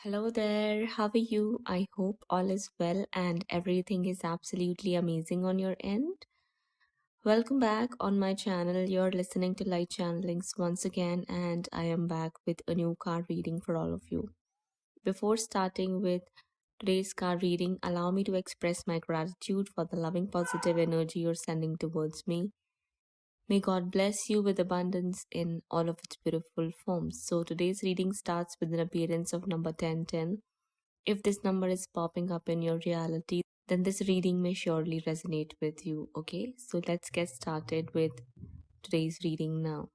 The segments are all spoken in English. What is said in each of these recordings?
Hello there, how are you? I hope all is well and everything is absolutely amazing on your end. Welcome back on my channel. You're listening to Light Channelings once again, and I am back with a new card reading for all of you. Before starting with today's card reading, allow me to express my gratitude for the loving, positive energy you're sending towards me. May God bless you with abundance in all of its beautiful forms. So, today's reading starts with an appearance of number 1010. If this number is popping up in your reality, then this reading may surely resonate with you. Okay, so let's get started with today's reading now.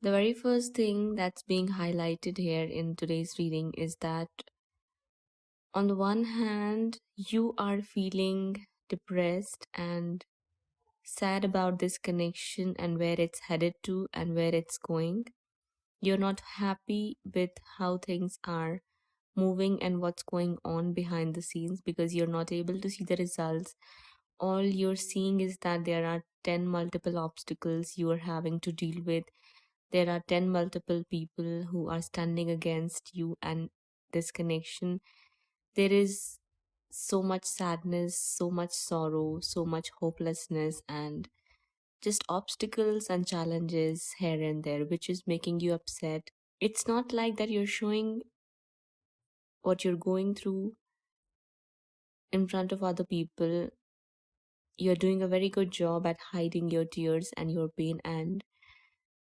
The very first thing that's being highlighted here in today's reading is that on the one hand, you are feeling depressed and sad about this connection and where it's headed to and where it's going. You're not happy with how things are moving and what's going on behind the scenes because you're not able to see the results. All you're seeing is that there are 10 multiple obstacles you are having to deal with. There are 10 multiple people who are standing against you and this connection. There is so much sadness, so much sorrow, so much hopelessness, and just obstacles and challenges here and there, which is making you upset. It's not like that you're showing what you're going through in front of other people. You're doing a very good job at hiding your tears and your pain and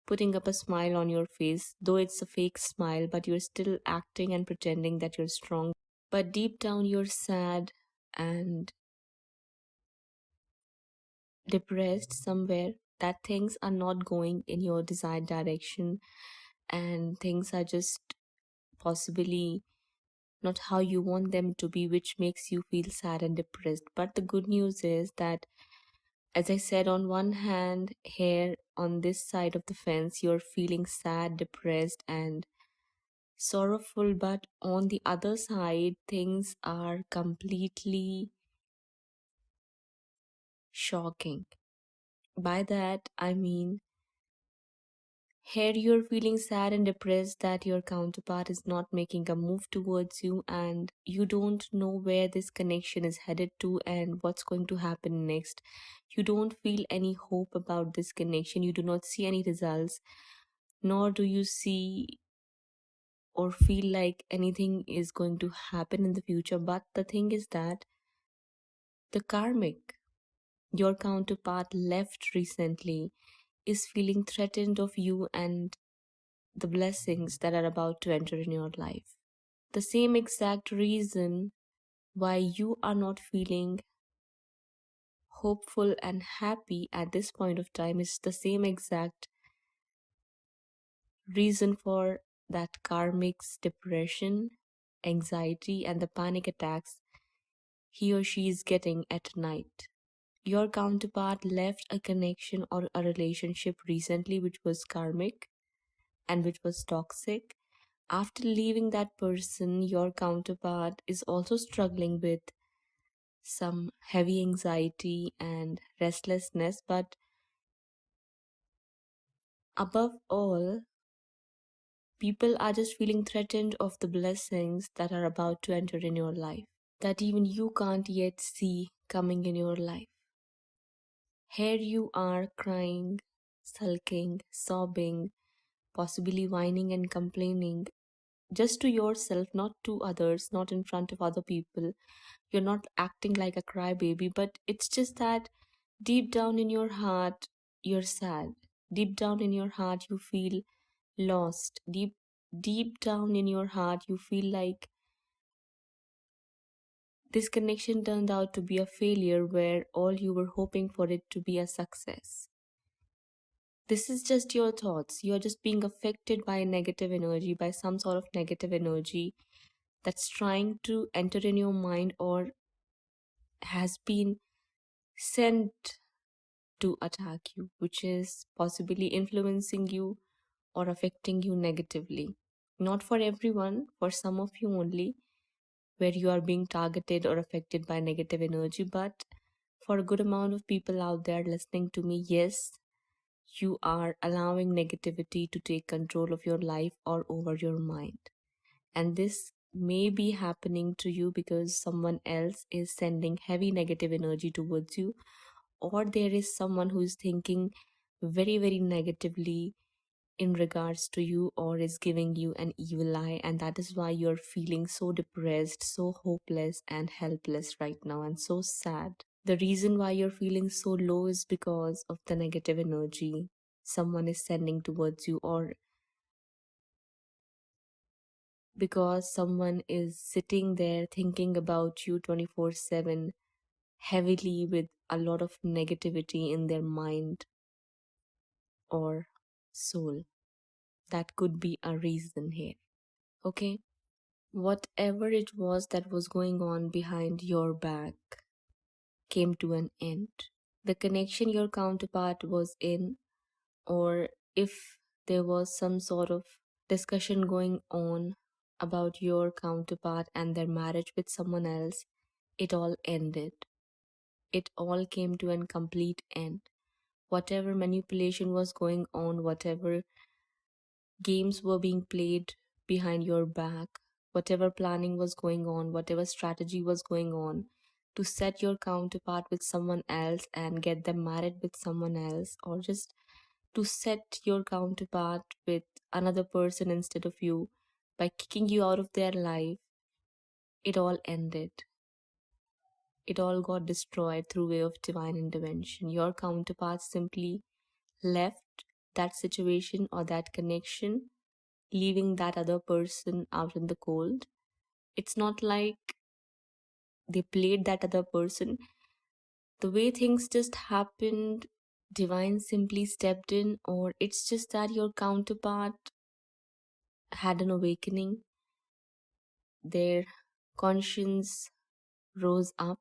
putting up a smile on your face, though it's a fake smile, but you're still acting and pretending that you're strong. But deep down, you're sad and depressed somewhere that things are not going in your desired direction and things are just possibly not how you want them to be, which makes you feel sad and depressed. But the good news is that, as I said, on one hand, here on this side of the fence, you're feeling sad, depressed, and sorrowful, but on the other side, things are completely shocking. By that, I mean, here you're feeling sad and depressed that your counterpart is not making a move towards you, and you don't know where this connection is headed to and what's going to happen next. You don't feel any hope about this connection. You do not see any results, nor do you see or feel like anything is going to happen in the future. But the thing is that the karmic, your counterpart left recently, is feeling threatened of you and the blessings that are about to enter in your life. The same exact reason why you are not feeling hopeful and happy at this point of time is the same exact reason for that karmic's depression, anxiety, and the panic attacks he or she is getting at night. Your counterpart left a connection or a relationship recently which was karmic and which was toxic. After leaving that person, your counterpart is also struggling with some heavy anxiety and restlessness, but above all, people are just feeling threatened of the blessings that are about to enter in your life, that even you can't yet see coming in your life. Here you are crying, sulking, sobbing, possibly whining and complaining just to yourself, not to others, not in front of other people. You're not acting like a crybaby, but it's just that deep down in your heart, you're sad. Deep down in your heart, you feel lost. Deep down in your heart, you feel like this connection turned out to be a failure where all you were hoping for it to be a success. This is just your thoughts. You're just being affected by negative energy, by some sort of negative energy that's trying to enter in your mind or has been sent to attack you, which is possibly influencing you or affecting you negatively. Not for everyone, for some of you only, where you are being targeted or affected by negative energy, but for a good amount of people out there listening to me, yes, you are allowing negativity to take control of your life or over your mind. And this may be happening to you because someone else is sending heavy negative energy towards you, or there is someone who is thinking very, very negatively in regards to you, or is giving you an evil eye, and that is why you're feeling so depressed, so hopeless and helpless right now, and so sad. The reason why you're feeling so low is because of the negative energy someone is sending towards you, or because someone is sitting there thinking about you 24/7 heavily with a lot of negativity in their mind or soul. That could be a reason here. Okay? Whatever it was that was going on behind your back came to an end. The connection your counterpart was in, or if there was some sort of discussion going on about your counterpart and their marriage with someone else, it all ended. It all came to an complete end. Whatever manipulation was going on, whatever games were being played behind your back, whatever planning was going on, whatever strategy was going on to set your counterpart with someone else and get them married with someone else, or just to set your counterpart with another person instead of you by kicking you out of their life, it all ended. It all got destroyed through way of divine intervention. Your counterpart simply left that situation or that connection, leaving that other person out in the cold. It's not like they played that other person. The way things just happened, divine simply stepped in, or it's just that your counterpart had an awakening. Their conscience rose up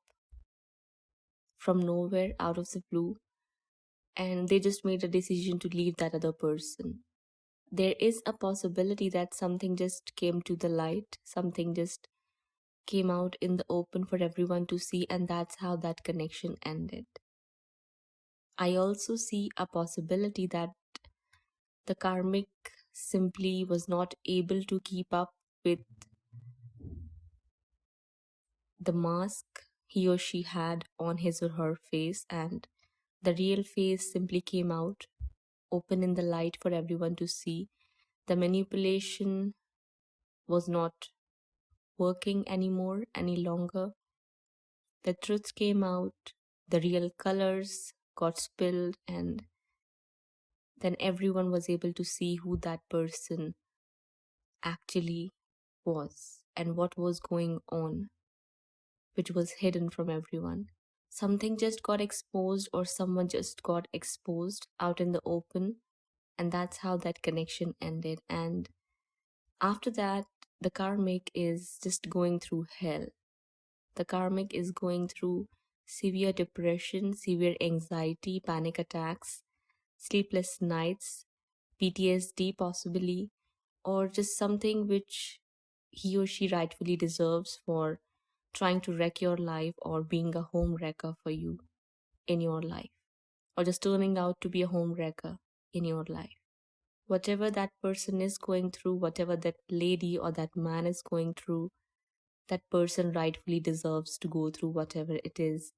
from nowhere out of the blue, and they just made a decision to leave that other person. There is a possibility that something just came to the light, something just came out in the open for everyone to see, and that's how that connection ended. I also see a possibility that the karmic simply was not able to keep up with the mask he or she had on his or her face, and the real face simply came out open in the light for everyone to see. The manipulation was not working anymore any longer. The truth came out, the real colors got spilled, and then everyone was able to see who that person actually was and what was going on, which was hidden from everyone. Something just got exposed, or someone just got exposed out in the open, and that's how that connection ended. And after that, the karmic is just going through hell. The karmic is going through severe depression, severe anxiety, panic attacks, sleepless nights, PTSD possibly, or just something which he or she rightfully deserves for trying to wreck your life or being a home wrecker for you in your life, or just turning out to be a home wrecker in your life. Whatever that person is going through, whatever that lady or that man is going through, that person rightfully deserves to go through whatever it is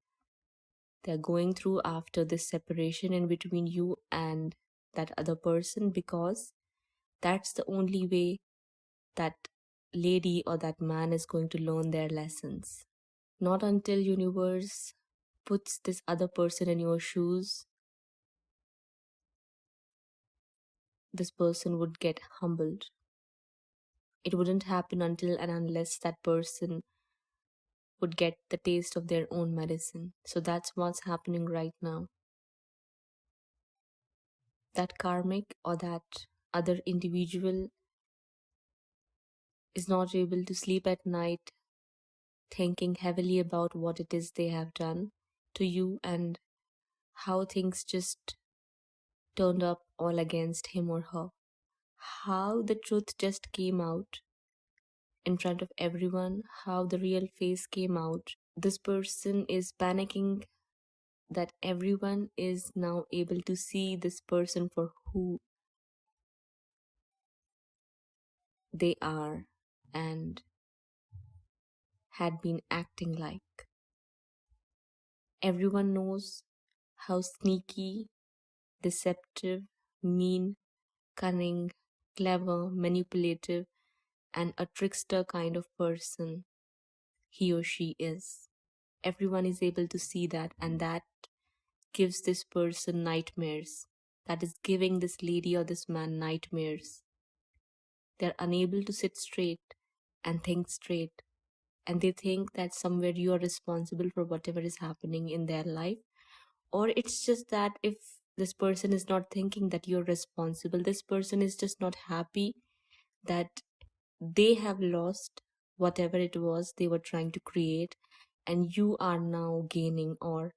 they're going through after this separation in between you and that other person, because that's the only way that lady or that man is going to learn their lessons. Not until universe puts this other person in your shoes, this person would get humbled. It wouldn't happen until and unless that person would get the taste of their own medicine. So that's what's happening right now. That karmic or that other individual is not able to sleep at night thinking heavily about what it is they have done to you and how things just turned up all against him or her. How the truth just came out in front of everyone, how the real face came out. This person is panicking that everyone is now able to see this person for who they are, and had been acting like. Everyone knows how sneaky, deceptive, mean, cunning, clever, manipulative, and a trickster kind of person he or she is. Everyone is able to see that, and that gives this person nightmares. That is giving this lady or this man nightmares. They're unable to sit straight and think straight, and they think that somewhere you are responsible for whatever is happening in their life. Or it's just that if this person is not thinking that you're responsible, this person is just not happy that they have lost whatever it was they were trying to create, and you are now gaining, or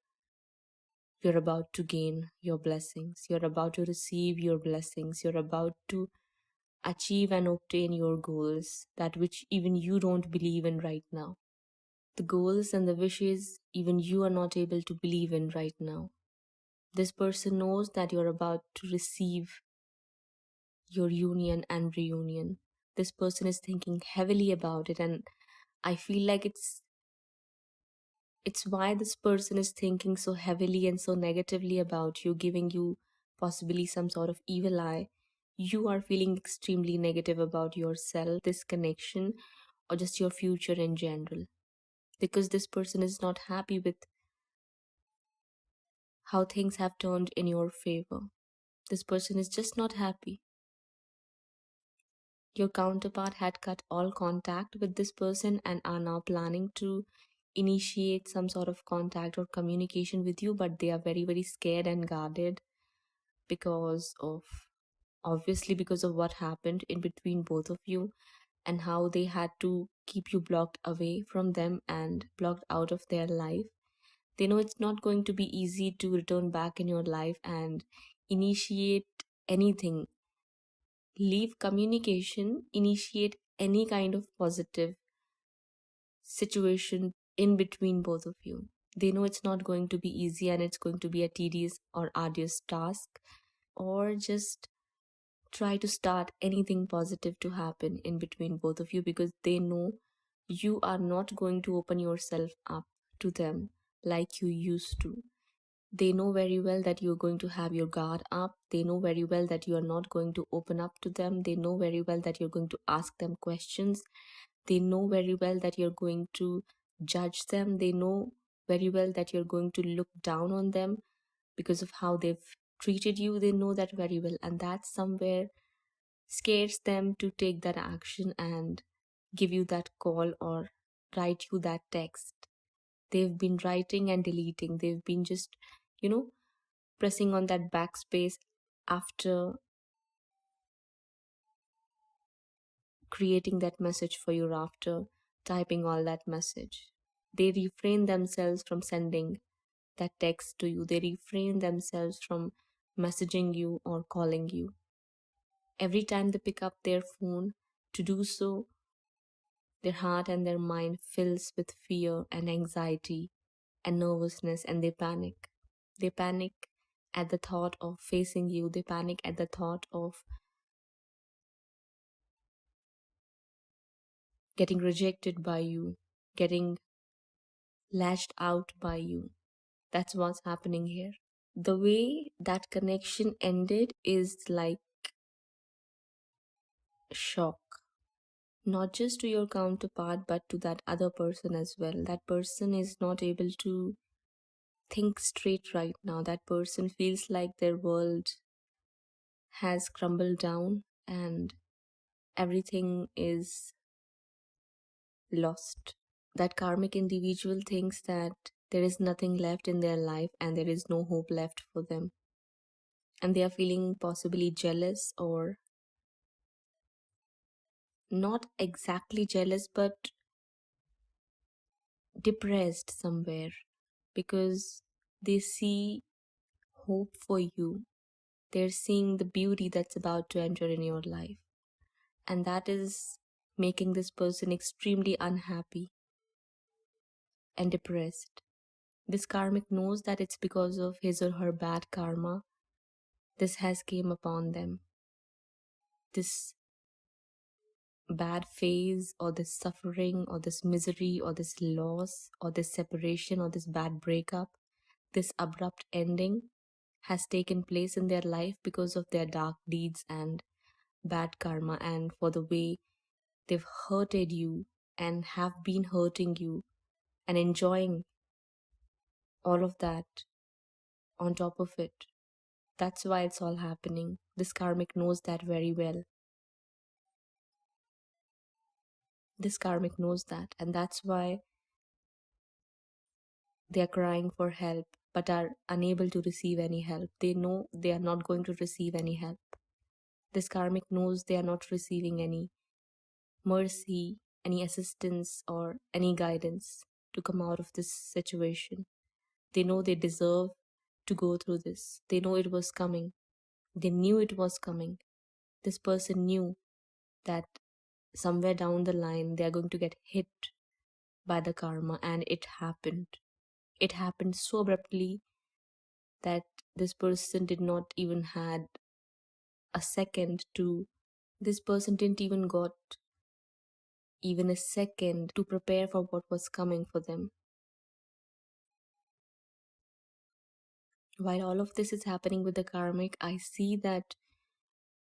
you're about to gain your blessings, you're about to receive your blessings, you're about to achieve and obtain your goals, that which even you don't believe in right now. The goals and the wishes even you are not able to believe in right now. This person knows that you're about to receive your union and reunion. This person is thinking heavily about it, and I feel like it's why this person is thinking so heavily and so negatively about you, giving you possibly some sort of evil eye. You are feeling extremely negative about yourself, this connection, or just your future in general, because this person is not happy with how things have turned in your favor. This person is just not happy. Your counterpart had cut all contact with this person and are now planning to initiate some sort of contact or communication with you, but they are very, very scared and guarded because of, obviously, because of what happened in between both of you and how they had to keep you blocked away from them and blocked out of their life. They know it's not going to be easy to return back in your life and initiate anything, leave communication, initiate any kind of positive situation in between both of you. They know it's not going to be easy and it's going to be a tedious or arduous task, or just try to start anything positive to happen in between both of you, because they know you are not going to open yourself up to them like you used to. They know very well that you're going to have your guard up. They know very well that you are not going to open up to them. They know very well that you're going to ask them questions. They know very well that you're going to judge them. They know very well that you're going to look down on them because of how they've treated you. They know that very well, and that somewhere scares them to take that action and give you that call or write you that text. They've been writing and deleting. They've been just, pressing on that backspace after creating that message for you, after typing all that message. They refrain themselves from sending that text to you. They refrain themselves from messaging you or calling you. Every time they pick up their phone to do so, their heart and their mind fills with fear and anxiety and nervousness, and they panic. They panic at the thought of facing you. They panic at the thought of getting rejected by you, getting lashed out by you. That's what's happening here. The way that connection ended is like shock, not just to your counterpart, but to that other person as well. That person is not able to think straight right now. That person feels like their world has crumbled down and everything is lost. That karmic individual thinks that there is nothing left in their life and there is no hope left for them. And they are feeling possibly jealous, or not exactly jealous, but depressed somewhere, because they see hope for you. They're seeing the beauty that's about to enter in your life. And that is making this person extremely unhappy and depressed. This karmic knows that it's because of his or her bad karma this has came upon them. This bad phase or this suffering or this misery or this loss or this separation or this bad breakup, this abrupt ending has taken place in their life because of their dark deeds and bad karma, and for the way they've hurted you and have been hurting you and enjoying all of that on top of it. That's why it's all happening. This karmic knows that very well. This karmic knows that, and that's why they are crying for help but are unable to receive any help. They know they are not going to receive any help. This karmic knows they are not receiving any mercy, any assistance, or any guidance to come out of this situation. They know they deserve to go through this. They know it was coming. They knew it was coming. This person knew that somewhere down the line they are going to get hit by the karma, and it happened. It happened so abruptly that this person did not even had a second to this person didn't even got even a second to prepare for what was coming for them. While all of this is happening with the karmic, I see that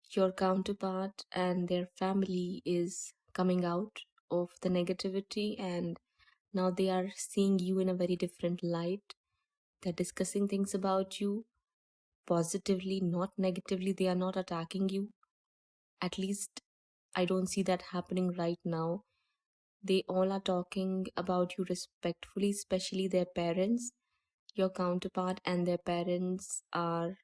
your counterpart and their family is coming out of the negativity, and now they are seeing you in a very different light. They're discussing things about you positively, not negatively. They are not attacking you. At least I don't see that happening right now. They all are talking about you respectfully, especially their parents. Your counterpart and their parents are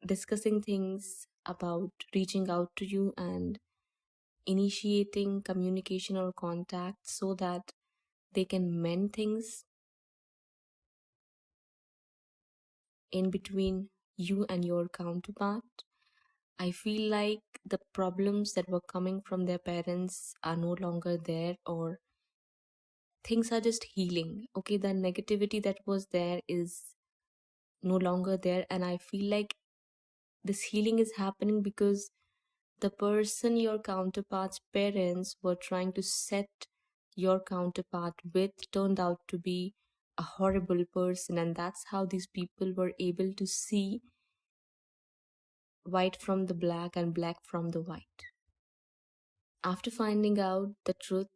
discussing things about reaching out to you and initiating communication or contact so that they can mend things in between you and your counterpart. I feel like the problems that were coming from their parents are no longer there, or things are just healing. Okay, the negativity that was there is no longer there, and I feel like this healing is happening because the person your counterpart's parents were trying to set your counterpart with turned out to be a horrible person, and that's how these people were able to see white from the black and black from the white. After finding out the truth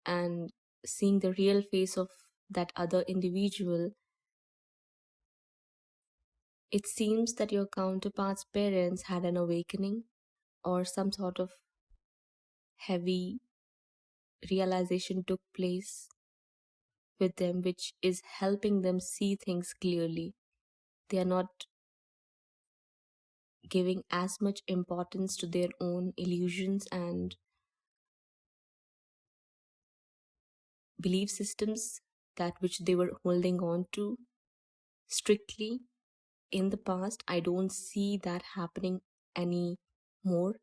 and seeing the real face of that other individual, it seems that your counterpart's parents had an awakening or some sort of heavy realization took place with them, which is helping them see things clearly. They are not giving as much importance to their own illusions and belief systems, that which they were holding on to strictly in the past. I don't see that happening anymore.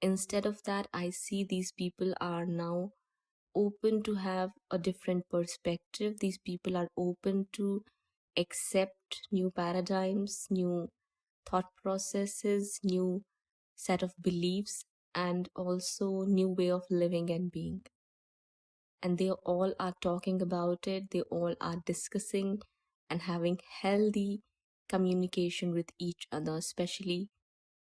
Instead of that, I see these people are now open to have a different perspective. These people are open to accept new paradigms, new thought processes, new set of beliefs, and also new way of living and being. And they all are talking about it. They all are discussing and having healthy communication with each other, especially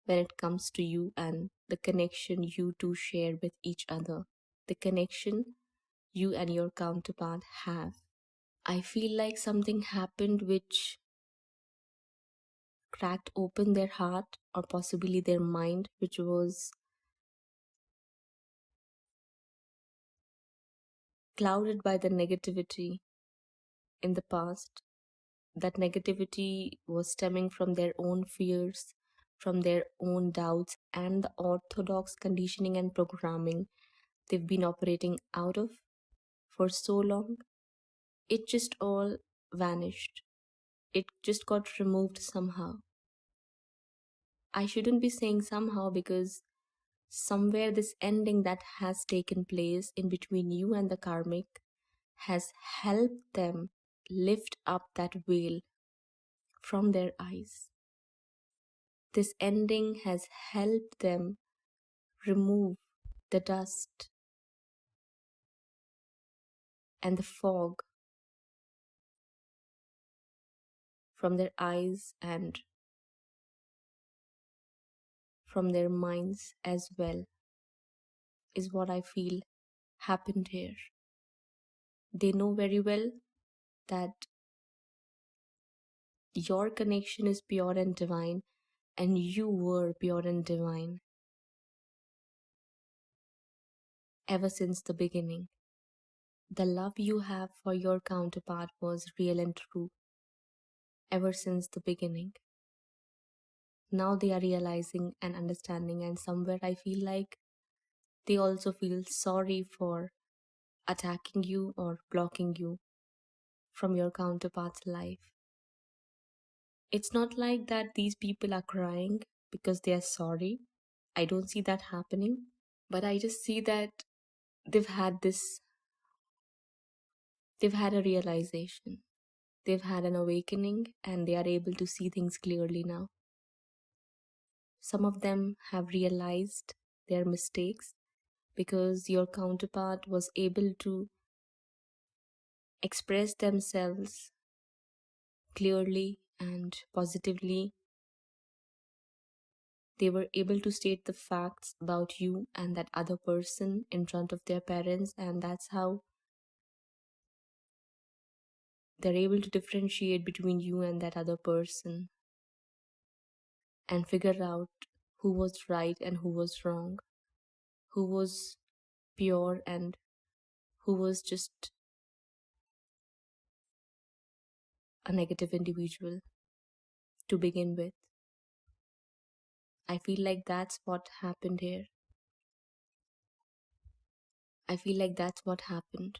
when it comes to you and the connection you two share with each other, the connection you and your counterpart have. I feel like something happened which cracked open their heart or possibly their mind, which was clouded by the negativity in the past. That negativity was stemming from their own fears, from their own doubts, and the orthodox conditioning and programming they've been operating out of for so long. It just all vanished. It just got removed somehow. I shouldn't be saying somehow, because somewhere this ending that has taken place in between you and the karmic has helped them lift up that veil from their eyes. This ending has helped them remove the dust and the fog from their eyes and from their minds as well is what I feel happened here. They know very well that your connection is pure and divine, and you were pure and divine ever since the beginning. The love you have for your counterpart was real and true ever since the beginning. Now they are realizing and understanding, and somewhere I feel like they also feel sorry for attacking you or blocking you from your counterpart's life. It's not like that these people are crying because they are sorry. I don't see that happening, but I just see that they've had this, they've had a realization, they've had an awakening, and they are able to see things clearly now. Some of them have realized their mistakes because your counterpart was able to express themselves clearly and positively. They were able to state the facts about you and that other person in front of their parents, and that's how they're able to differentiate between you and that other person and figure out who was right and who was wrong, who was pure and who was just a negative individual to begin with. I feel like that's what happened here. I feel like that's what happened.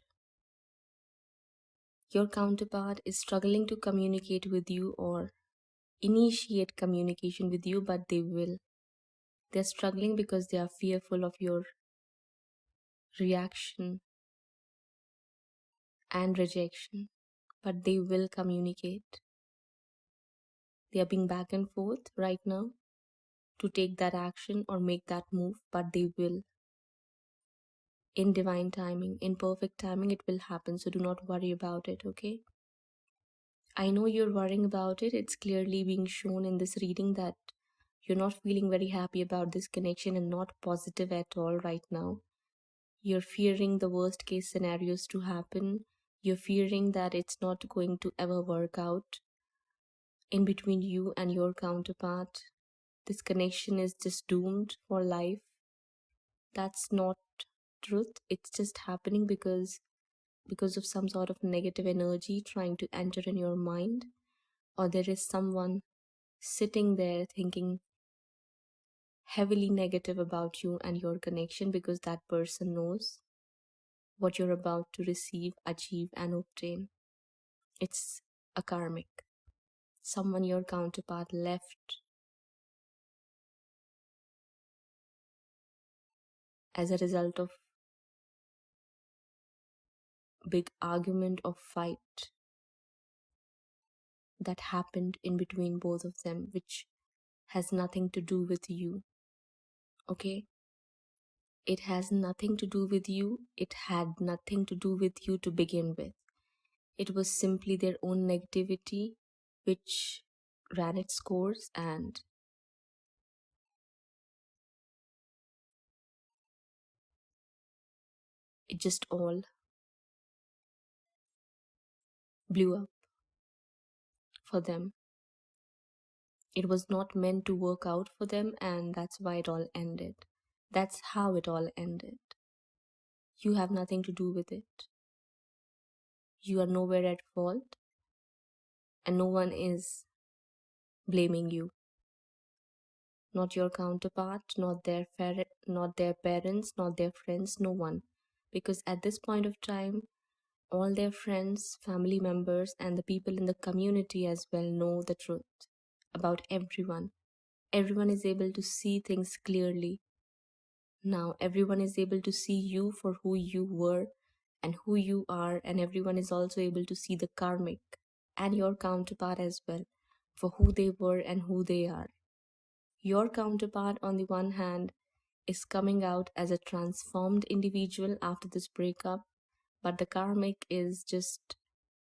Your counterpart is struggling to communicate with you or initiate communication with you, but they will. They're struggling because they are fearful of your reaction and rejection, but they will communicate. They are being back and forth right now to take that action or make that move, but they will. In divine timing, in perfect timing, it will happen. So do not worry about it, okay? I know you're worrying about it. It's clearly being shown in this reading that you're not feeling very happy about this connection and not positive at all right now. You're fearing the worst case scenarios to happen. You're fearing that it's not going to ever work out in between you and your counterpart. This connection is just doomed for life. That's not truth. It's just happening because of some sort of negative energy trying to enter in your mind, or there is someone sitting there thinking heavily negative about you and your connection because that person knows what you're about to receive, achieve, and obtain. It's a karmic. Someone your counterpart left as a result of big argument or fight that happened in between both of them, which has nothing to do with you. Okay? It has nothing to do with you. It had nothing to do with you to begin with. It was simply their own negativity which ran its course, and it just all blew up for them. It was not meant to work out for them, and that's why it all ended. That's how it all ended. You have nothing to do with it. You are nowhere at fault, and no one is blaming you. Not your counterpart, not their parents, not their friends, no one. Because at this point of time, all their friends, family members, and the people in the community as well know the truth about everyone. Everyone is able to see things clearly. Now, everyone is able to see you for who you were and who you are, and everyone is also able to see the karmic and your counterpart as well for who they were and who they are. Your counterpart, on the one hand, is coming out as a transformed individual after this breakup, but the karmic is just,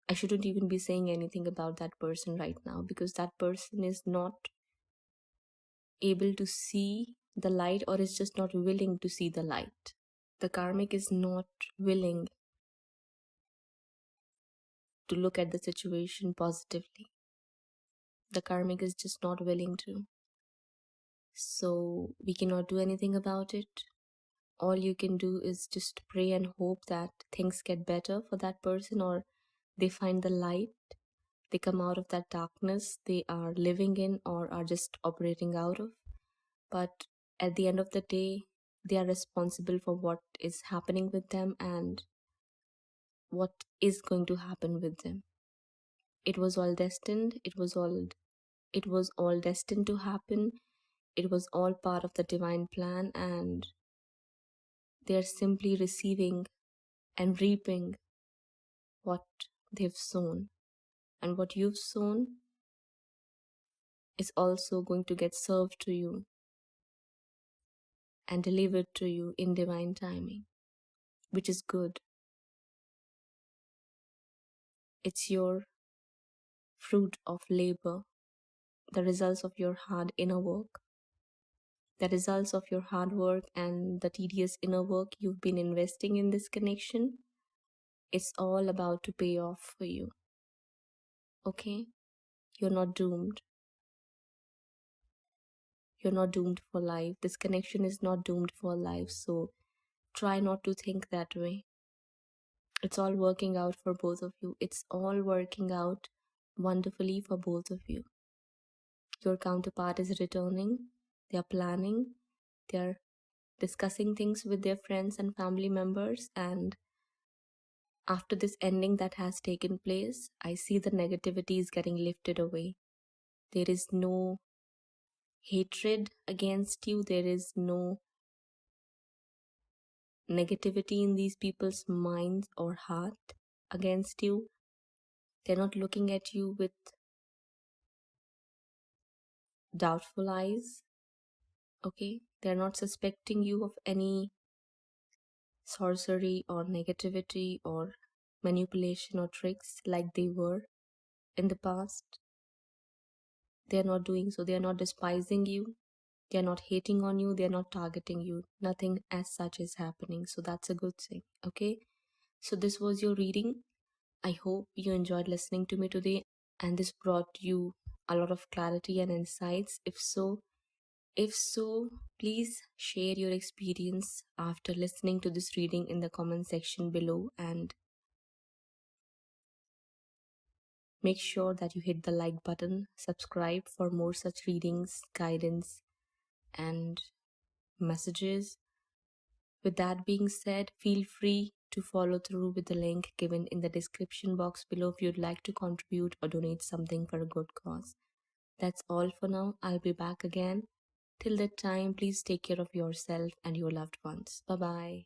I shouldn't even be saying anything about that person right now, because that person is not able to see the light, or is just not willing to see the light. The karmic is not willing to look at the situation positively. The karmic is just not willing to. So we cannot do anything about it. All you can do is just pray and hope that things get better for that person, or they find the light, they come out of that darkness they are living in or are just operating out of. But at the end of the day, they are responsible for what is happening with them and what is going to happen with them. It was all destined. It was all destined to happen. It was all part of the divine plan, and they are simply receiving and reaping what they've sown. And what you've sown is also going to get served to you and delivered to you in divine timing, which is good. It's your fruit of labor, the results of your hard inner work, the results of your hard work and the tedious inner work you've been investing in this connection. It's all about to pay off for you. Okay? You're not doomed. You're not doomed for life. This connection is not doomed for life. So try not to think that way. It's all working out for both of you. It's all working out wonderfully for both of you. Your counterpart is returning. They are planning. They are discussing things with their friends and family members. And after this ending that has taken place, I see the negativity is getting lifted away. There is no hatred against you. There is no negativity in these people's minds or heart against you. They're not looking at you with doubtful eyes. Okay? They're not suspecting you of any sorcery or negativity or manipulation or tricks like they were in the past. They're not doing so. They're not despising you. They're not hating on you. They're not targeting you. Nothing as such is happening. So that's a good thing. Okay? So this was your reading. I hope you enjoyed listening to me today and this brought you a lot of clarity and insights. If so, please share your experience after listening to this reading in the comment section below, and make sure that you hit the like button, subscribe for more such readings, guidance, and messages. With that being said, feel free to follow through with the link given in the description box below if you'd like to contribute or donate something for a good cause. That's all for now. I'll be back again. Till that time, please take care of yourself and your loved ones. Bye-bye.